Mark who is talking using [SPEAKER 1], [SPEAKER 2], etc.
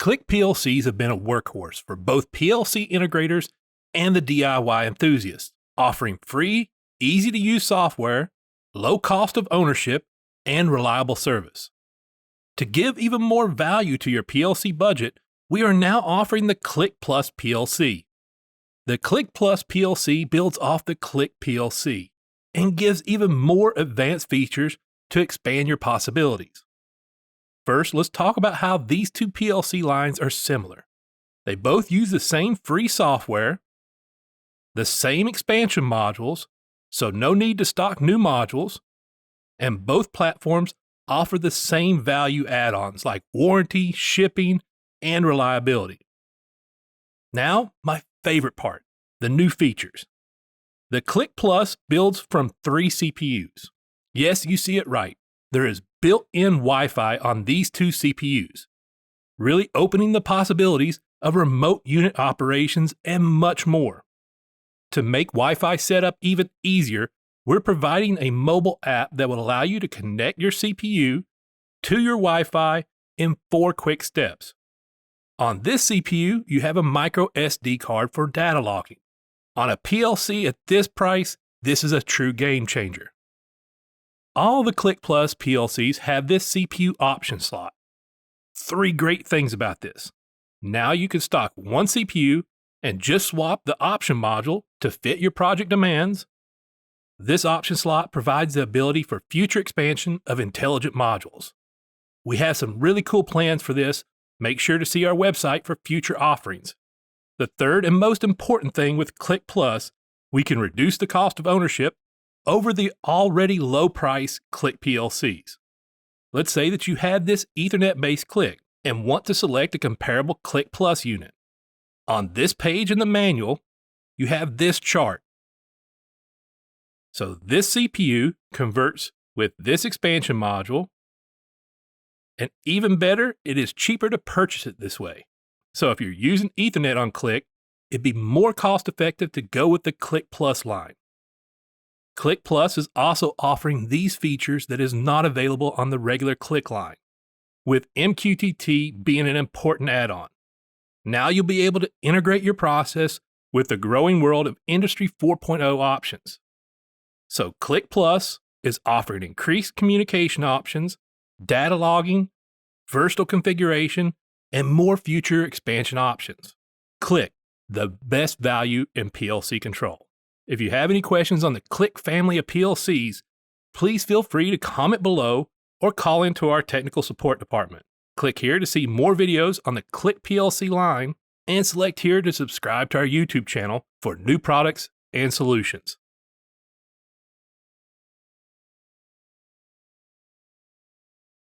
[SPEAKER 1] Click PLCs have been a workhorse for both PLC integrators and the DIY enthusiasts, offering free, easy-to-use software, low cost of ownership, and reliable service. To give even more value to your PLC budget, we are now offering the Click Plus PLC. The Click Plus PLC builds off the Click PLC and gives even more advanced features to expand your possibilities. First, let's talk about how these two PLC lines are similar. They both use the same free software, the same expansion modules, so no need to stock new modules, and both platforms offer the same value add-ons like warranty, shipping, and reliability. Now, my favorite part, the new features. The Click Plus builds from 3 CPUs. Yes, you see it right. There is built-in Wi-Fi on these 2 CPUs, really opening the possibilities of remote unit operations and much more. To make Wi-Fi setup even easier, we're providing a mobile app that will allow you to connect your CPU to your Wi-Fi in 4 quick steps. On this CPU, you have a micro SD card for data logging. On a PLC at this price, this is a true game changer. All the Click Plus PLCs have this CPU option slot. 3 great things about this. Now you can stock 1 CPU and just swap the option module to fit your project demands. This option slot provides the ability for future expansion of intelligent modules. We have some really cool plans for this. Make sure to see our website for future offerings. The third and most important thing with Click Plus, we can reduce the cost of ownership over the already low price Click PLCs. Let's say that you had this Ethernet-based Click and want to select a comparable Click Plus unit. On this page in the manual, you have this chart. So this CPU converts with this expansion module, and even better, it is cheaper to purchase it this way. So if you're using Ethernet on Click, it'd be more cost effective to go with the Click Plus line. Click Plus is also offering these features that is not available on the regular Click line, with MQTT being an important add-on. Now you'll be able to integrate your process with the growing world of Industry 4.0 options. So Click Plus is offering increased communication options, data logging, versatile configuration, and more future expansion options. Click, the best value in PLC control. If you have any questions on the Click family of PLCs, please feel free to comment below or call into our technical support department. Click here to see more videos on the Click PLC line and select here to subscribe to our YouTube channel for new products and solutions.